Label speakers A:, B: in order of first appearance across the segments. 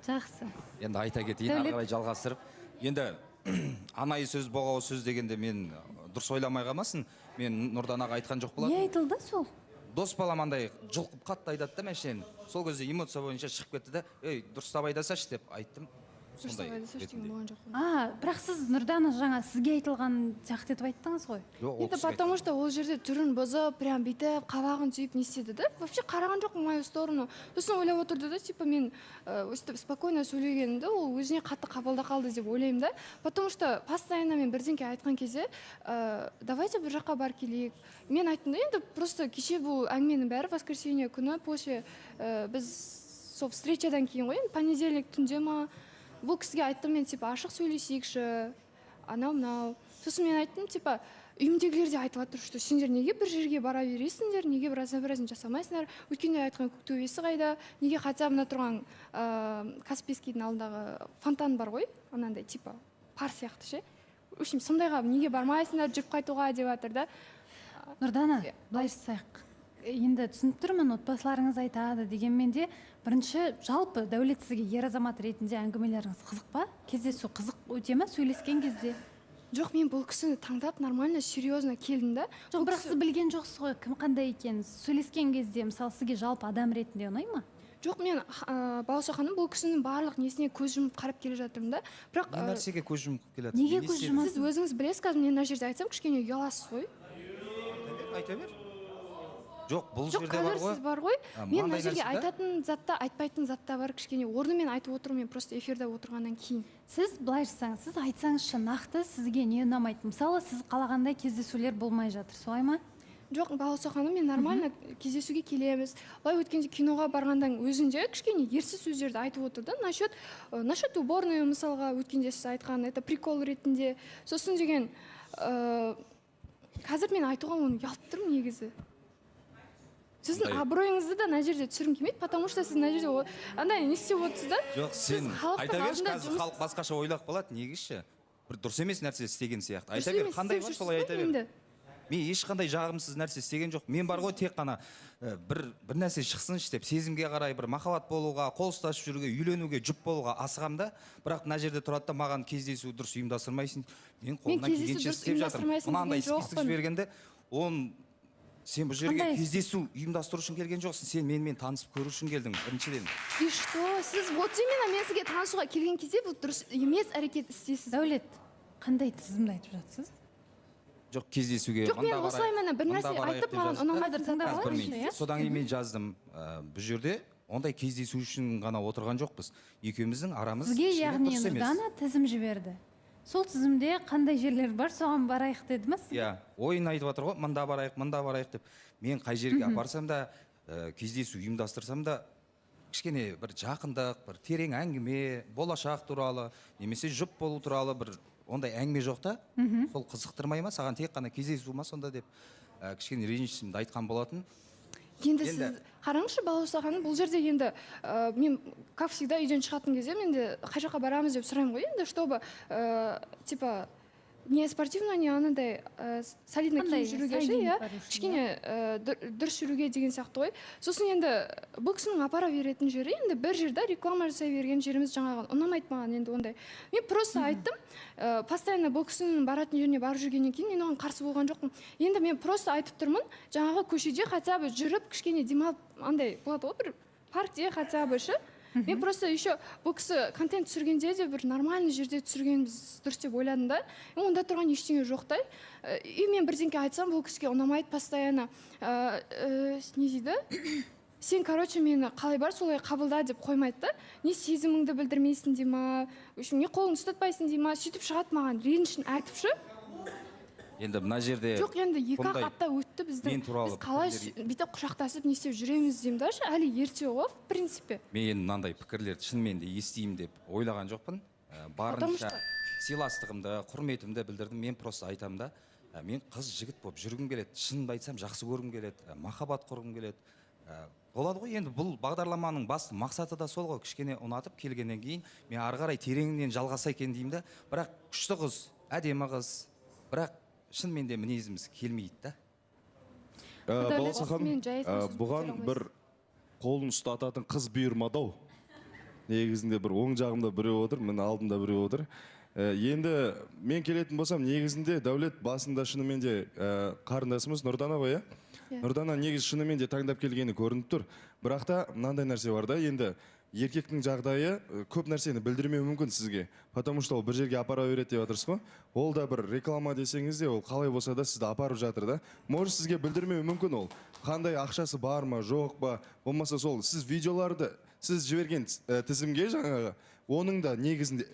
A: Жақсы.
B: Енді айта кетейін, ары қарай жалғастырып. Енді анайы сөз, боғау сөз дегенде мен дұрыс ойламай қалмасын. Мен Нұрданаға айтқан жоқ болатын.
A: Не айтылды сол?
B: Дос балам андай жұлқып қатты айтады да мәшен. Сол кезде эмоция бойынша шығып кетті да, ей, дұрыстап айдасашы деп айттым.
A: Бірақ сіз Нұрдана жаңа сізге айтылған сияқты етіп айттыңыз ғой.
C: Это потому что ол жерде түрін бұзып, прям бүйтіп, қабағын түйіп не істеді да? Вообще қараған жоқ в мою сторону. Сосын ойлап отырды да, типа мен өстіп спокойно сөйлегенімді ол өзіне қатты қабылдап қалды деп ойлаймын да. Потому что постоянно мен бірдеңке айтқан кезде, давайте бір жаққа барып келейік. Мен айттым да, енді просто кеше бұл әңгіменің бәрі воскресенье күні после біз сол встречадан кейін ғой, понедельник түнде ма. Бұл кісіге айттым мен, типа, ашық сөйлесейікші, анау-мынау. Сосын мен айттым, типа, үйімдегілер де айтып жатыр, что сендер неге бір жерге бара бересіңдер, неге бір разнообразие жасамайсыңдар, өткенде айтқан Көктөбесі қайда, неге хотя мына тұрған Каспийскийдің алдындағы фонтан бар ғой, анандай, типа, пар сияқты ше. В общем, сондайға неге бармайсыңдар, жүріп қайтуға деп жатыр да.
A: Нұрдана, былай жасайық. Енді түсініп тұрмын, отбасыларыңыз айтады дегенмен де, бірінші жалпы Дәулет сізге ер азамат ретінде әңгімелеріңіз қызық па? Кездесу қызық өте ме сөйлескен кезде?
C: Жоқ, мен бұл кісіні таңдап нормально, серьезно келдім да.
A: Жоқ, бірақ сіз білген жоқсыз ғой, кім қандай екенін. Сөйлескен кезде, мысалы, сізге жалпы адам ретінде ұнай ма?
C: Жоқ, мен Балауса ханым бұл кісінің барлық несіне көз жұмып қарап келе жатырмын да. Бірақ
B: не нәрсеге көз жұмып келеді?
A: Неге көз жұмасыз?
C: Сіз өзіңіз білесіз, қазір мен мына жерде айтсам, кішкене ұяласыз ғой.
B: Айта бер. Жоқ, бұл
C: жерде бар ғой. Жоқ, қазір сіз бар ғой. Мен мына жерге айтатын затта, айтпайтын затта бар, кішкене орнымен айтып отырмын, мен просто эфирде отырғаннан кейін.
A: Сіз былай жасаңыз, сіз айтсаңызшы нақты сізге не ұнамайды? Мысалы, сіз қалағандай кездесулер болмай жатыр, солай ма?
C: Жоқ, Балауса ханым, мен нормально кездесуге келеміз. Былай өткенде киноға барғандан өзінде кішкене ерсіз сөздерді айтып отырды. Насчет уборной, мысалға, өткенде сіз айтқан, это прикол ретінде. Сосын деген, қазір мен айтуға оны ұялып тұрмын негізі. Сіздің абыройыңызды да мына жерде түсіргім келмейді, потому что сіз мына жерде андай не істеп отырсыз да?
B: Жоқ, сен айта берші, қазір халық басқаша ойлап қалады, негізші. Бір дұрыс емес нәрсе істеген сияқты. Айта бер, қандай бар, солай айта бер. Мен ешқандай жағымсыз нәрсе істеген жоқ. Мен бар ғой, тек қана бір нәрсе шықсыншы деп, сезімге қарай, бір махаббат болуға, қол ұстасып жүруге, үйленуге, жұп болуға асығам да, бірақ мына жерде тұрады да маған кездесу дұрыс ұйымдастырмайсың. Мен қолымнан келгенше істеп жатырмын. Мынандай список жібергенде, оны сен бұл жерге кездесу ұйымдастыру үшін келген жоқсың, сен менімен танысып көру үшін келдің, біріншіден.
C: И что? Сіз вот именно мен сізге танысуға келген кезде бұл дұрыс емес әрекет істейсіз.
A: Дәулет, қандай тізімді айтып жатсыз?
B: Жоқ, кездесуге.
C: Жоқ, мен осылай мені бір нәрсе айтып маған ұнамайды тыңдап алайыншы.
B: Содан кейін мен жаздым, бұл жерде ондай кездесу үшін ғана отырған жоқпыз. Екеуміздің арамыз
A: сізге, яғни Нұрдана тізім жіберді. Сол тізімде қандай жерлер бар, соған барайық деді ме?
B: Иә, ойын айтып жатыр ғой, мында барайық деп. Мен қай жерге апарсам да, кездесу ұйымдастырсам да, кішкене бір жақындық, бір терең әңгіме, болашақ туралы, немесе жұп болу туралы бір ондай әңгіме жоқ та, сол қызықтырмай ма, саған тек қана кездесу ма сонда деп, кішкене ренжісімді айтқан болатын.
C: Енді сіз қараңызшы, Балауса ханым, бұл жерде енді мен, как всегда, үйден шығатын кезде менде қай жаққа барамыз деп сұраймын ғой, енді, чтобы, типа, не спортивно, не анандай солидно киіп жүруге ше, кішкене дұрыс жүруге деген сияқты ғой. Сосын енді бұл кісінің апара беретін жері, енді бір жерде реклама жасай берген жеріміз жаңағы ұнамайды маған енді ондай. Мен просто айттым, постоянно бұл кісінің баратын жеріне барып жүргеннен кейін мен оған қарсы болған жоқпын. Енді мен просто айтып тұрмын, жаңағы көшеде хотя бы жүріп кішкене демалып, андай болады ғой, бір паркте хотя бы ше. Мен просто еще бұл кісі контент түсіргенде де бір нормальный жерде түсіргеніміз дұрыс деп ойладым да. Онда тұрған ештеңе жоқтай. И мен бірдеңке айтсам, бұл кісіге ұнамайды постоянно. Не дейді? Сен, короче, мені қалай бар, солай қабылда деп қоймайды да. Не сезіміңді білдірмейсің дей ма, не қолыңды ұстатпайсың дей ма, сөйтіп шығады маған ренішін айтып шы.
B: Енді мына жерде
C: жоқ, енді 2-ақ апта өтті біздің. Біз қалай бүйтіп құшақтасып не істеп жүреміз деймін да, әлі ерте ғой, в принципе.
B: Мен мынандай пікірлерді шынымен де естеймін деп ойлаған жоқпын. Барынша сыйластығымды, құрметімді білдірдім. Мен просто айтамын да, мен қыз жігіт болып жүргім келеді. Шынымды айтсам, жақсы көргім келеді, махаббат құрғым келеді. Болады ғой, енді бұл бағдарламаның басты мақсаты да сол ғой, кішкене ұнатып келгеннен кейін мен ары қарай тереңінен жалғаса екен деймін да. Бірақ күшті қыз, әдемі қыз, бірақ шынымен де мінезіміз келмейді да.
D: Балауса ханым, бұған бір қолын ұстататын қыз бұйырмады-ау. негізінде бір оң жағымда біреу отыр, міне алдымда біреу отыр. Енді мен келетін болсам, негізінде Дәулет басында шынымен де қарындасымыз Нұрдана ғой, Нұрдана негіз шынымен де таңдап келгені көрініп тұр. Бірақ та мынандай нәрсе бар да, енді еркектің жағдайы көп нәрсені білдірмеу мүмкін сізге. Потому что ол бір жерге апара береді деп отырсыз ғой. Ол да бір реклама десеңіз де, ол қалай болса да сізді апарып жатыр да. Может сізге білдірмеу мүмкін ол. Қандай ақшасы бар ма, жоқ па, болмаса сол сіз видеоларды сіз жіберген тізімге жаңағы оның да негізінде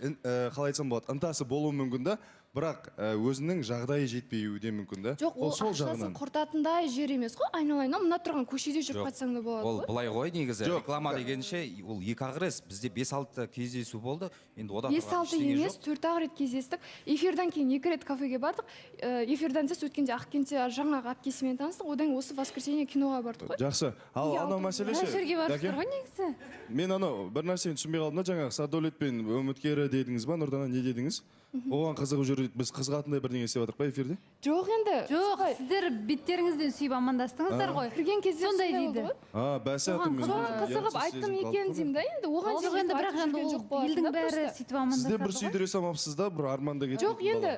D: қалай айтсам болады, ынтасы болуы мүмкін да, бірақ өзінің жағдайы жетпеуі де мүмкін да.
C: Жоқ, ол ақшасын құртатындай жер емес қой, айналайын, мына тұрған көшеде жүріп қайтсаң да болады
B: Ол
C: ғой.
B: былай ғой негізі, реклама дегенше, ол 2-ақ рет, бізде 5-6 кездесу болды. Енді одан
C: 5-6 емес, 4-ақ рет кездестік. Эфирдан кейін 2 рет кафеге бардық. Эфирдан тыс өткенде Ақкентте жаңағы әпкесімен таныстық, одан осы воскресенье киноға бардық қой.
D: Жақсы. Ал анау мәселе ше.
A: жерге барыпсыздар ғой негізі.
D: Мен анау бір нәрсені түсінбей қалдым да, жаңағы Саддәулет пен үміткері дедіңіз ба, Нұрдана не дедіңіз? Оған қызығып жүріп, біз қызығатындай бірдеңе істеп жатырық па эфирде?
C: Жоқ енді.
A: Жоқ, сіздер беттеріңізден сүйіп амандастыңыздар ғой.
C: Кірген кезде
A: сондай дейді.
D: Бәсе атым.
C: Соған қызығып айттым екен деймін да, енді оған
A: Жоқ, енді бірақ елдің бәрі сөйтіп амандасады.
D: Сізде бір сүйдіре салмапсыз да, бір арманда кетіп.
C: Жоқ, енді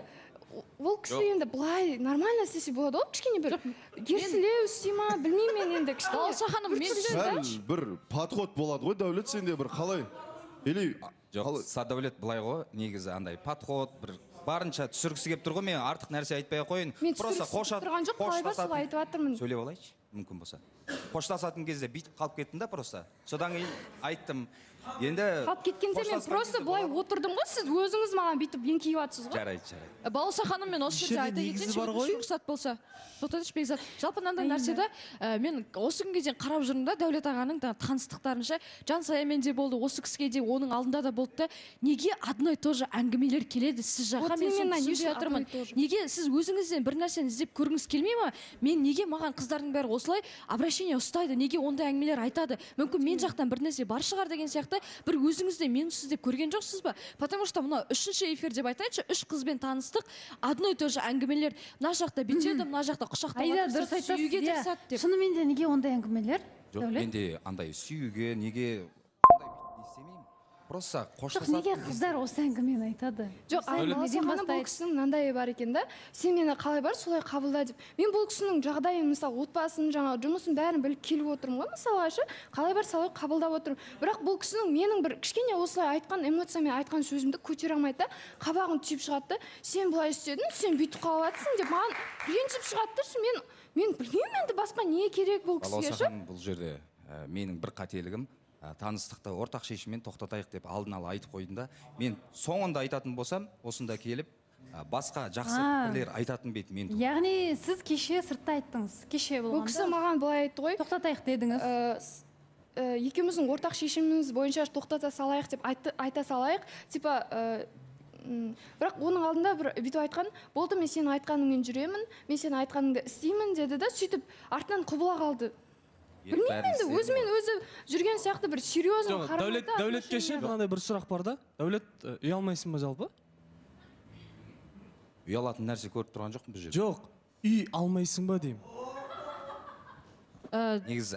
C: ол кісі енді былай нормально істесе болады ғой, кішкене бір ерсілеу істей ма, білмеймін мен енді кішкене.
E: Балауса ханым, мен
D: Сәл бір подход болады ғой, Дәулет, сенде бір қалай? Или
B: Жоқ, Саддәулет былай ғой, негізі андай подход, бір барынша түсіргісі келіп тұр ғой, мен артық нәрсе айтпай қойын.
C: Мен түсіргісі тұрған жоқ, қалай бар солай айтып жатырмын.
B: Сөйлеп алайыншы, мүмкін болса. Қоштасатын кезде бүйтіп қалып кеттім да просто. Содан кейін айттым. Енді
C: қалып кеткенде мен просто былай отырдым ғой, сіз өзіңіз маған бүйтіп еңкейіп жатсыз ғой.
B: Жарайды.
E: Балауса ханым, мен осы жерде айта кетейінші, рұқсат болса. Тоқтатшы Бекзат. Жалпы мынандай нәрседе мен осы күнге дейін қарап жүрмін да, Дәулет ағаның таныстықтарынша Жансаямен де болды, осы кісіге де оның алдында да болды да, неге одно и то же әңгімелер келеді сіз жаққа, мен соны түсінбей жатырмын. Неге сіз өзіңізден бір нәрсені іздеп көргіңіз келмей ма? Мен неге маған қыздардың бәрі осылай обращение ұстайды, неге ондай әңгімелер айтады? Мүмкін мен жақтан бір нәрсе бар шығар деген сияқты, бір өзіңізде мен сізде көрген жоқсыз ба? Потому что мына үшінші эфир деп айтайыншы, 3 қызбен таныстық, одно и то же әңгімелер, мына жақта бүйтеді, мына жақта
A: Айда, дұрыс айтасыз. Шынымен де неге ондай әңгімелер?
B: Жоқ, менде андай сүйуге, неге ондай істемеймін. Просто қоштасатын.
A: Неге қыздар осы әңгімені айтады?
C: Жоқ, Балауса ханым, бұл кісінің мынандай бар екен да, сен мені қалай бар, солай қабылда деп. Мен бұл кісінің жағдайын, мысалы, отбасын, жаңағы жұмысын бәрін біліп келіп отырмын ғой, мысалы, қалай бар, солай қабылдап отырмын. Бірақ бұл кісінің менің бір кішкене осылай айтқан эмоциямен айтқан сөзімді көтере алмайды да, қабағын түйіп шығады да, сен былай істедің, сен бүйтіп қалып жатсың деп маған ренжіп шығады да, мен білмеймін енді басқа не керек бұл кісіге ше.
B: Бұл жерде менің бір қателігім, таныстықты ортақ шешіммен тоқтатайық деп алдын ала айтып қойдым да, мен соңында айтатын болсам, осында келіп басқа жақсы пікірлер айтатын бет мен.
A: Яғни сіз кеше сыртта айттыңыз, кеше болғанда.
C: Бұл кісі маған былай айтты ғой,
A: тоқтатайық дедіңіз.
C: Екеуміздің ортақ шешіміміз бойынша тоқтата салайық деп айта салайық, типа бірақ оның алдында бір бүйтіп айтқан, болды, мен сенің айтқаныңмен жүремін, мен сенің айтқаныңды істеймін деді да, сөйтіп артынан құбыла қалды. Білмеймін енді, өзімен өзі жүрген сияқты бір серьезный қарамайды.
F: Дәулетке ше мынандай бір сұрақ бар да. Дәулет, ұялмайсың ба жалпы?
B: Ұялатын нәрсе көріп тұрған жоқпын бұл жерде.
F: Жоқ, үй алмайсың ба деймін.
B: Негізі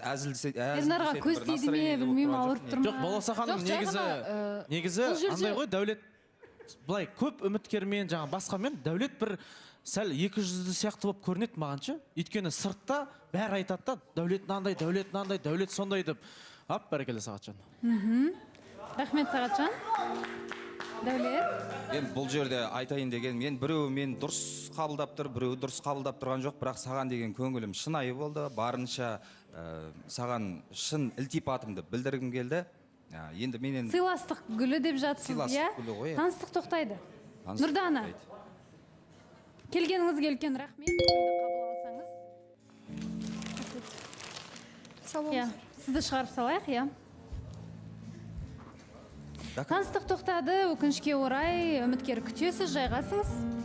A: Ернарға көз тиді ме, білмеймін, ауырып тұр ма?
F: Жоқ, Балауса ханым, негізі андай ғой, Дәулет былай көп үміткермен, жаңа басқамен, Дәулет бір сәл 200 сияқты болып көрінеді мағанша. Өйткені сыртта бәрі айтады да, Дәулет мынандай, Дәулет мынандай, Дәулет сондай деп. Ап, бәрекелді Сағатжан.
A: Рахмет Сағатжан. Дәулет.
B: Мен бұл жерде айтайын деген, мен біреу мен дұрыс қабылдап тұр, біреу дұрыс қабылдап тұрған жоқ, бірақ саған деген көңілім шынайы болды, барынша саған шын ілтипатымды білдіргім келді. Енді менен
A: Сыйластық гүлі деп жатсыз, иә? Таныстық тоқтайды. Нұрдана, келгеніңізге үлкен рахмет. Сізді шығарып салайық, иә? Таныстық тоқтады, өкінішке орай, үміткер күтесіз, жайғасыңыз.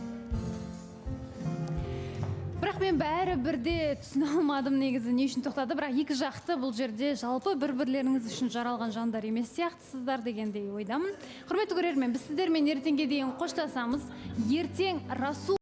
A: Бірақ мен бәрі бірде түсіне алмадым негізі не үшін тоқтады, бірақ екі жақты бұл жерде жалпы бір-бірлеріңіз үшін жаралған жандар емес сияқтысыздар дегендей ойдамын. Құрметті көрермен, біз сіздермен ертеңге дейін қоштасамыз. Ертең Расул